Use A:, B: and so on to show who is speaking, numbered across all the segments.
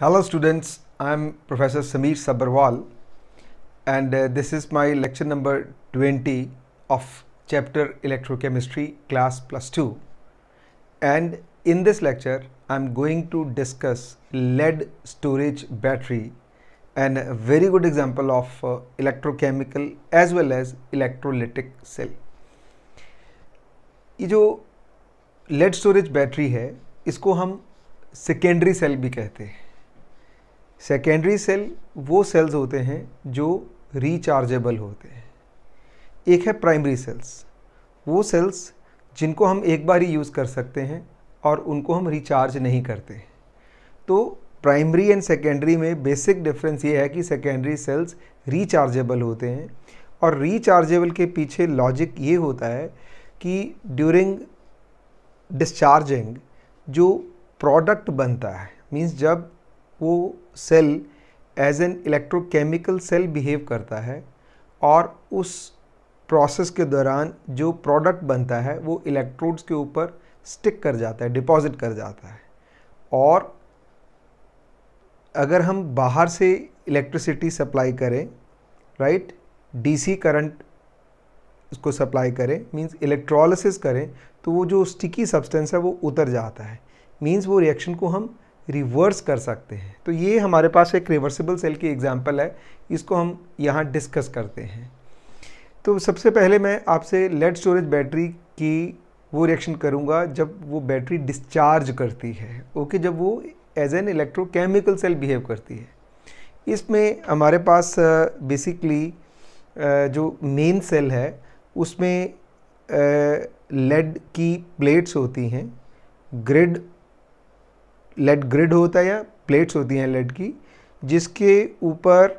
A: Hello students, I am Professor Sameer Sabharwal and this is my lecture number 20 of chapter Electrochemistry class +2, and in this lecture I am going to discuss lead storage battery and a very good example of electrochemical as well as electrolytic cell. ये जो lead storage battery है इसको हम secondary cell भी कहते हैं। Secondary cell वो sales होते हैं जो रिचार्जेबल होते हैं। एक है प्राइमरी सेल्स, वो सेल्स जिनको हम एक बार ही यूज़ कर सकते हैं और उनको हम रिचार्ज नहीं करते। तो प्राइमरी एंड सेकेंडरी में बेसिक डिफरेंस ये है कि सेकेंडरी सेल्स रिचार्जेबल होते हैं और रिचार्जेबल के पीछे लॉजिक ये होता है कि ड्यूरिंग डिस्चार्जिंग जो प्रोडक्ट बनता है, मीन्स जब वो cell as an electrochemical cell behave करता है और उस प्रोसेस के दौरान जो प्रोडक्ट बनता है वो इलेक्ट्रोड्स के ऊपर स्टिक कर जाता है, डिपॉजिट कर जाता है। और अगर हम बाहर से इलेक्ट्रिसिटी सप्लाई करें, राइट, डीसी करंट उसको सप्लाई करें, मींस इलेक्ट्रोलिसिस करें, तो वो जो स्टिकी सब्सटेंस है वो उतर जाता है, मींस वो रिएक्शन को हम रिवर्स कर सकते हैं। तो ये हमारे पास एक रिवर्सिबल सेल की एग्जांपल है, इसको हम यहाँ डिस्कस करते हैं। तो सबसे पहले मैं आपसे लेड स्टोरेज बैटरी की वो रिएक्शन करूँगा जब वो बैटरी डिस्चार्ज करती है, ओके, जब वो as an electrochemical cell behave करती है। इसमें हमारे पास बेसिकली जो मेन सेल है उसमें लेड की प्लेट्स होती हैं, लेड ग्रिड होता है या प्लेट्स होती हैं लेड की, जिसके ऊपर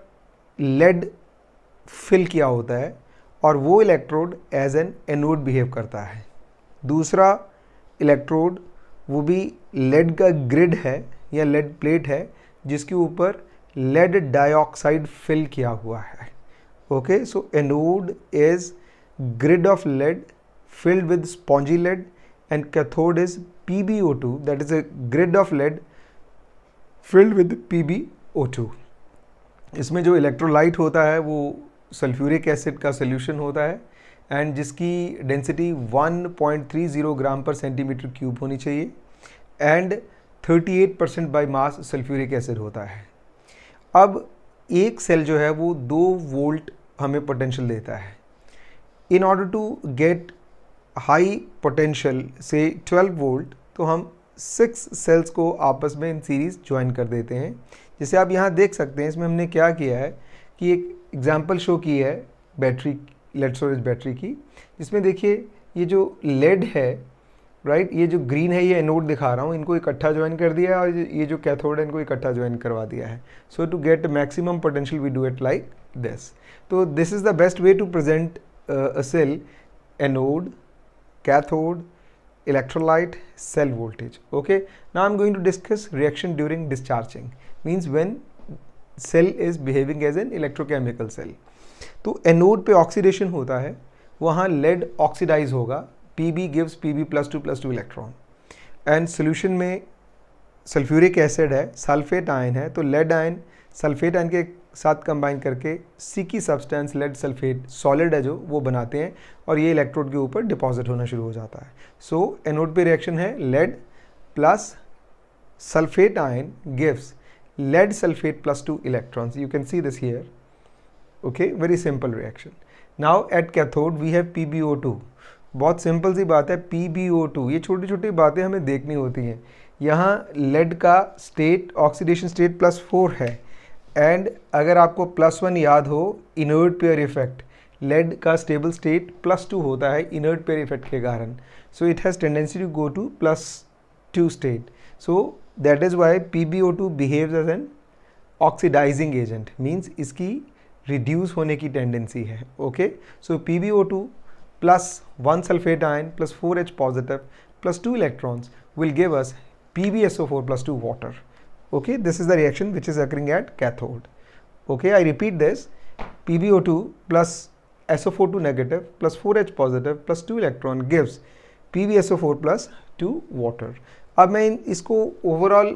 A: लेड फिल किया होता है और वो electrode as an anode behave करता है। दूसरा इलेक्ट्रोड वो भी लेड का ग्रिड है या लेड प्लेट है जिसके ऊपर लेड डाइऑक्साइड फिल किया हुआ है। Okay, so anode is grid of lead filled with spongy lead and cathode is PbO2, that is a grid of lead filled with PbO2। इसमें जो इलेक्ट्रोलाइट होता है वो सल्फ्यूरिक एसिड का सोल्यूशन होता है एंड जिसकी डेंसिटी 1.30 ग्राम पर सेंटीमीटर क्यूब होनी चाहिए and 38% by mass sulphuric acid होता है। अब एक सेल जो है वो 2 वोल्ट हमें पोटेंशियल देता है। In order to get high potential से 12 वोल्ट, तो हम 6 सेल्स को आपस में इन सीरीज ज्वाइन कर देते हैं। जैसे आप यहाँ देख सकते हैं, इसमें हमने क्या किया है कि एक एग्जांपल शो की है बैटरी, लेड स्टोरेज बैटरी की, जिसमें देखिए ये जो लेड है, राइट, ये जो ग्रीन है ये एनोड दिखा रहा हूँ, इनको इकट्ठा ज्वाइन कर दिया है और ये जो कैथोड है इनको इकट्ठा ज्वाइन करवा दिया है। So to get maximum potential we do it like this. तो this is the best way to present a cell: anode, cathode, electrolyte, cell voltage. Okay, now I'm going to discuss reaction during discharging, means when cell is behaving as an electrochemical cell. तो anode पे oxidation होता है, वहाँ lead oxidise होगा, Pb gives Pb+2+2 electron and solution में sulphuric acid है, sulphate ion है, तो लेड आयन सल्फेट आयन के साथ कंबाइन करके सी की सब्सटेंस लेड सल्फेट सॉलिड है जो वो बनाते हैं और ये इलेक्ट्रोड के ऊपर डिपॉजिट होना शुरू हो जाता है। सो एनोड पे रिएक्शन है lead plus sulphate ion gives lead sulphate +2 electrons. You can see this here, okay, very simple reaction. Now at cathode we have PbO2। बहुत सिंपल सी बात है, PbO2, ये छोटी छोटी बातें हमें देखनी होती हैं। यहाँ लेड का स्टेट, ऑक्सीडेशन स्टेट +4 है एंड अगर आपको +1 याद हो, इनर्ट पेयर इफेक्ट, लेड का स्टेबल स्टेट +2 होता है इनर्ट पेयर इफेक्ट के कारण। So it has tendency to go to +2 state. So that is why PbO2 behaves as an oxidising agent, means इसकी रिड्यूस होने की टेंडेंसी है। Okay, so PbO2 +1 sulphate ion +4H positive +2 electrons will give us PbSO4+2 water. Okay, this is the reaction which is occurring at cathode. Okay, I repeat this: PbO2 plus SO4 negative plus 4H positive plus 2 electron gives PbSO4+2 water. अब मैं इसको overall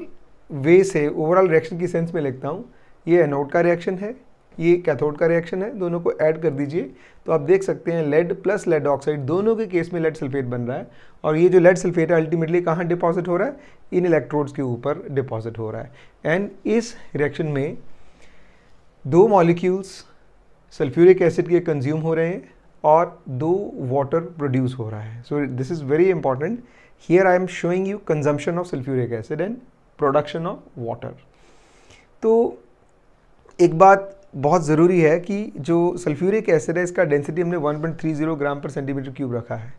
A: वे से overall reaction की sense में लिखता हूँ, ये anode का रिएक्शन है, ये कैथोड का रिएक्शन है, दोनों को ऐड कर दीजिए तो आप देख सकते हैं लेड प्लस लेड ऑक्साइड, दोनों के केस में लेड सल्फेट बन रहा है। और ये जो लेड सल्फेट है अल्टीमेटली कहाँ डिपॉजिट हो रहा है, इन इलेक्ट्रोड्स के ऊपर डिपॉजिट हो रहा है। एंड इस रिएक्शन में 2 मॉलिक्यूल्स सल्फ्यूरिक एसिड के कंज्यूम हो रहे हैं और 2 वाटर प्रोड्यूस हो रहा है। So this is very important, here I am showing you consumption of sulphuric acid and production of water. तो एक बात बहुत ज़रूरी है कि जो सल्फ्यूरिक एसिड है इसका डेंसिटी हमने 1.30 ग्राम पर सेंटीमीटर क्यूब रखा है।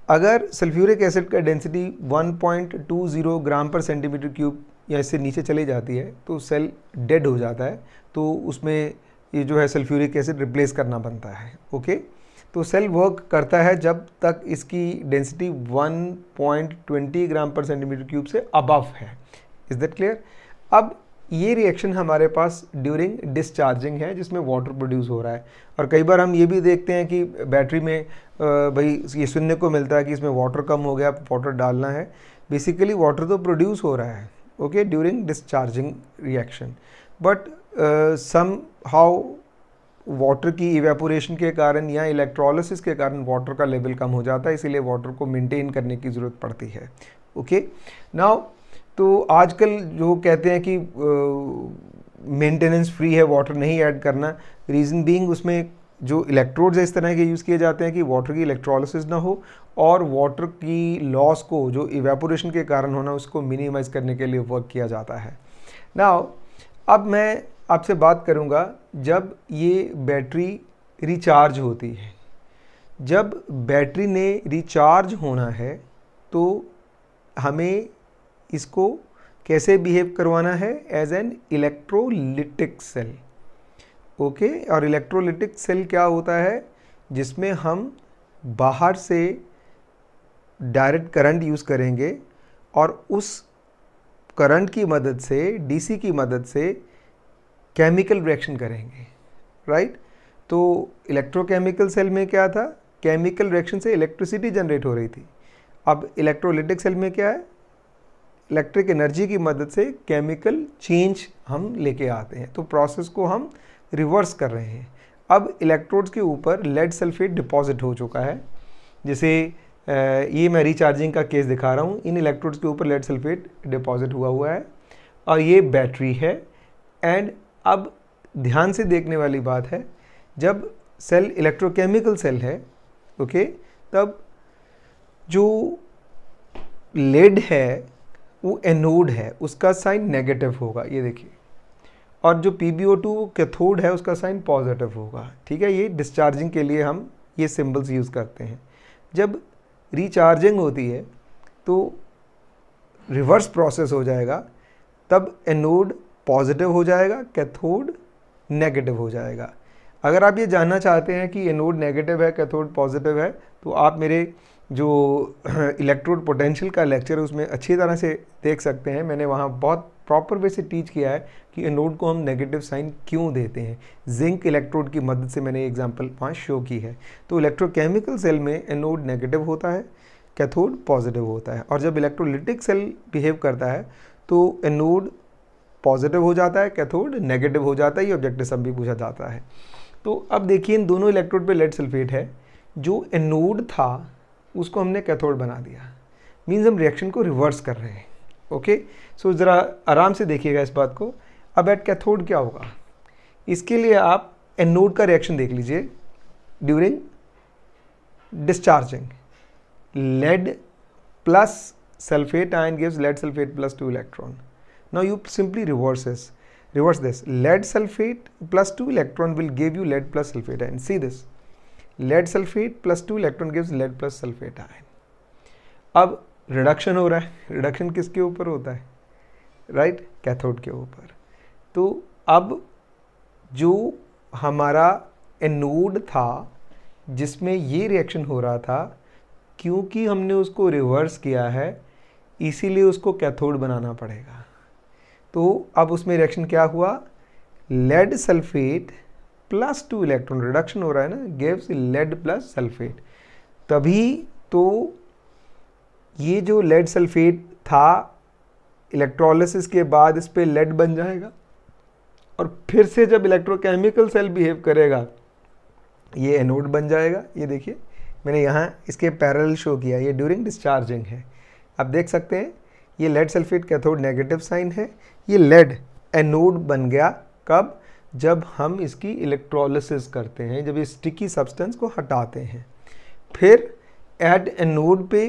A: अगर सल्फ्यूरिक एसिड का डेंसिटी 1.20 ग्राम पर सेंटीमीटर क्यूब या इससे नीचे चली जाती है तो सेल डेड हो जाता है, तो उसमें ये जो है सल्फ्यूरिक एसिड रिप्लेस करना बनता है। ओके, तो सेल वर्क करता है जब तक इसकी डेंसिटी 1.20 ग्राम पर सेंटीमीटर क्यूब से अबव है। Is that clear? अब ये रिएक्शन हमारे पास ड्यूरिंग डिस्चार्जिंग है जिसमें वाटर प्रोड्यूस हो रहा है। और कई बार हम ये भी देखते हैं कि बैटरी में भाई ये सुनने को मिलता है कि इसमें वाटर कम हो गया, वाटर डालना है। बेसिकली वाटर तो प्रोड्यूस हो रहा है okay during discharging reaction, but somehow water की इवेपोरेशन के कारण या इलेक्ट्रोलिसिस के कारण वाटर का लेवल कम हो जाता है, इसीलिए वाटर को मेंटेन करने की ज़रूरत पड़ती है। ओके नाउ, तो आजकल जो कहते हैं कि मेंटेनेंस फ्री है, वाटर नहीं ऐड करना, रीज़न बीइंग उसमें जो इलेक्ट्रोड्स इस तरह के यूज़ किए जाते हैं कि वाटर की इलेक्ट्रोलिसिस ना हो और वाटर की लॉस को जो इवेपोरेशन के कारण होना उसको मिनिमाइज़ करने के लिए वर्क किया जाता है। नाउ अब मैं आपसे बात करूँगा जब ये बैटरी रिचार्ज होती है। जब बैटरी ने रिचार्ज होना है तो हमें इसको कैसे बिहेव करवाना है, as an electrolytic cell. Okay, और इलेक्ट्रोलिटिक सेल क्या होता है, जिसमें हम बाहर से डायरेक्ट करंट यूज़ करेंगे और उस करंट की मदद से, डीसी की मदद से केमिकल रिएक्शन करेंगे, राइट। तो इलेक्ट्रोकेमिकल सेल में क्या था, केमिकल रिएक्शन से इलेक्ट्रिसिटी जनरेट हो रही थी। अब इलेक्ट्रोलिटिक सेल में क्या है, इलेक्ट्रिक एनर्जी की मदद से केमिकल चेंज हम लेके आते हैं। तो प्रोसेस को हम रिवर्स कर रहे हैं। अब इलेक्ट्रोड्स के ऊपर लेड सल्फेट डिपॉजिट हो चुका है। जैसे ये मैं रिचार्जिंग का केस दिखा रहा हूँ, इन इलेक्ट्रोड्स के ऊपर लेड सल्फेट डिपॉजिट हुआ है और ये बैटरी है। एंड अब ध्यान से देखने वाली बात है, जब सेल इलेक्ट्रोकेमिकल सेल है ओके, तब जो लेड है वो एनोड है, उसका साइन नेगेटिव होगा, ये देखिए। और जो PbO2 कैथोड है उसका साइन पॉजिटिव होगा। ठीक है, ये डिस्चार्जिंग के लिए हम ये सिंबल्स यूज़ करते हैं। जब रिचार्जिंग होती है तो रिवर्स प्रोसेस हो जाएगा, तब एनोड पॉजिटिव हो जाएगा, कैथोड नेगेटिव हो जाएगा। अगर आप ये जानना चाहते हैं कि एनोड नेगेटिव है, कैथोड पॉजिटिव है, तो आप मेरे जो इलेक्ट्रोड पोटेंशियल का लेक्चर है उसमें अच्छी तरह से देख सकते हैं। मैंने वहाँ बहुत प्रॉपर वे से टीच किया है कि एनोड को हम नेगेटिव साइन क्यों देते हैं। जिंक इलेक्ट्रोड की मदद से मैंने एग्जांपल वहाँ शो की है। तो इलेक्ट्रोकेमिकल सेल में एनोड नेगेटिव होता है, कैथोड पॉजिटिव होता है। और जब इलेक्ट्रोलिटिक सेल बिहेव करता है तो एनोड पॉजिटिव हो जाता है, कैथोड नेगेटिव हो जाता है। ये ऑब्जेक्टिव सम भी पूछा जाता है। तो अब देखिए इन दोनों इलेक्ट्रोड पे लेड सल्फेट है, जो एनोड था उसको हमने कैथोड बना दिया, मीन्स हम रिएक्शन को रिवर्स कर रहे हैं। ओके, सो ज़रा आराम से देखिएगा इस बात को। अब एट कैथोड क्या होगा, इसके लिए आप एनोड का रिएक्शन देख लीजिए during discharging. Lead plus sulphate ion gives lead sulphate plus 2 electron. Now you simply reverse this. Lead sulfate plus 2 electron will give you lead plus sulfate ion. See this, lead sulfate plus 2 electron gives lead plus sulfate ion. अब reduction हो रहा है, reduction किसके ऊपर होता है, right, cathode के ऊपर। तो अब जो हमारा एनोड था जिसमें ये रिएक्शन हो रहा था, क्योंकि हमने उसको रिवर्स किया है इसीलिए उसको कैथोड बनाना पड़ेगा। तो अब उसमें रिएक्शन क्या हुआ, lead sulphate plus 2 electron, reduction हो रहा है ना, गिव्स लेड प्लस सल्फेट। तभी तो ये जो लेड सल्फेट था इलेक्ट्रोलिसिस के बाद इस पे लेड बन जाएगा और फिर से जब इलेक्ट्रोकेमिकल सेल बिहेव करेगा ये एनोड बन जाएगा। ये देखिए मैंने यहाँ इसके पैरेलल शो किया, ये ड्यूरिंग डिस्चार्जिंग है। आप देख सकते हैं ये lead sulphate cathode negative sign है, ये लेड एनोड बन गया। कब? जब हम इसकी इलेक्ट्रोलिसिस करते हैं, जब ये स्टिकी सब्सटेंस को हटाते हैं। फिर एड एनोड पे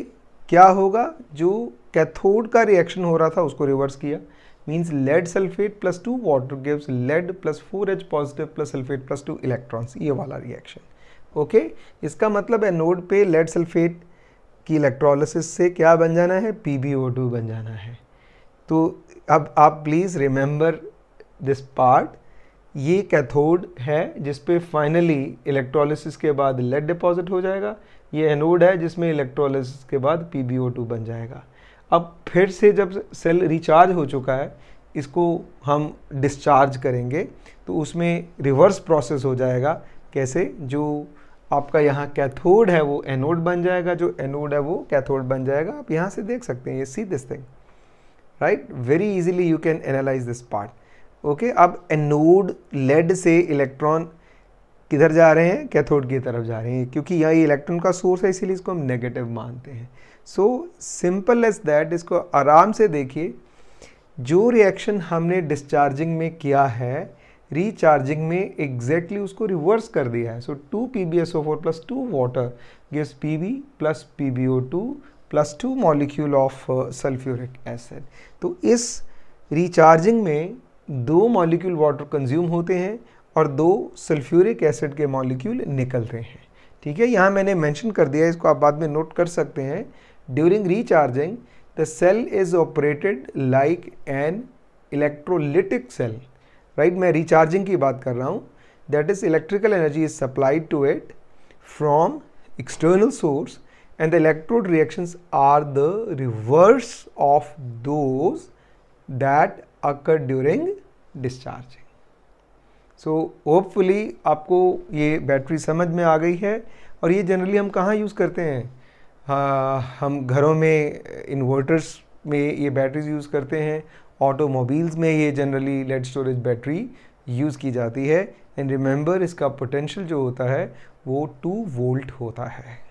A: क्या होगा, जो कैथोड का रिएक्शन हो रहा था उसको रिवर्स किया, means lead sulphate plus 2 water gives lead plus 4H positive plus sulphate plus 2 electrons, ये वाला रिएक्शन। ओके, इसका मतलब एनोड पे लेड सल्फेट की इलेक्ट्रोलिसिस से क्या बन जाना है, PbO2 बन जाना है। तो अब आप प्लीज़ रिमेंबर दिस पार्ट, ये कैथोड है जिस पे फाइनली इलेक्ट्रोलिसिस के बाद लेड डिपॉजिट हो जाएगा, ये एनोड है जिसमें इलेक्ट्रोलिसिस के बाद PbO2 बन जाएगा। अब फिर से जब सेल रिचार्ज हो चुका है, इसको हम डिस्चार्ज करेंगे तो उसमें रिवर्स प्रोसेस हो जाएगा। कैसे? जो आपका यहाँ कैथोड है वो एनोड बन जाएगा, जो एनोड है वो कैथोड बन जाएगा। आप यहाँ से देख सकते हैं, ये see this thing, right? Very easily you can analyse this part. Okay, अब एनोड लेड से इलेक्ट्रॉन किधर जा रहे हैं, कैथोड की तरफ जा रहे हैं, क्योंकि यहाँ ये इलेक्ट्रॉन का सोर्स है इसीलिए इसको हम नेगेटिव मानते हैं। सो सिंपल एज दैट, इसको आराम से देखिए। जो रिएक्शन हमने डिस्चार्जिंग में किया है, रिचार्जिंग में एग्जैक्टली उसको रिवर्स कर दिया है। सो 2 PbSO4 plus 2 water gives Pb plus PbO2 plus 2 molecule of sulphuric acid. तो इस रिचार्जिंग में 2 मॉलिक्यूल वाटर कंज्यूम होते हैं और 2 सल्फ्यूरिक एसिड के मॉलिक्यूल निकलते हैं। ठीक है, यहाँ मैंने मेंशन कर दिया, इसको आप बाद में नोट कर सकते हैं। During recharging the cell is operated like an electrolytic cell, right? मैं रिचार्जिंग की बात कर रहा हूँ। That is electrical energy is supplied to it from external source and the electrode reactions are the reverse of those that occur during discharging. So hopefully आपको ये battery समझ में आ गई है। और ये जनरली हम कहाँ यूज़ करते हैं? हम घरों में इन्वर्टर्स में ये बैटरीज यूज़ करते हैं, ऑटोमोबाइल्स में ये generally lead storage battery use की जाती है। एंड रिमेंबर, इसका पोटेंशियल जो होता है वो 2 वोल्ट होता है।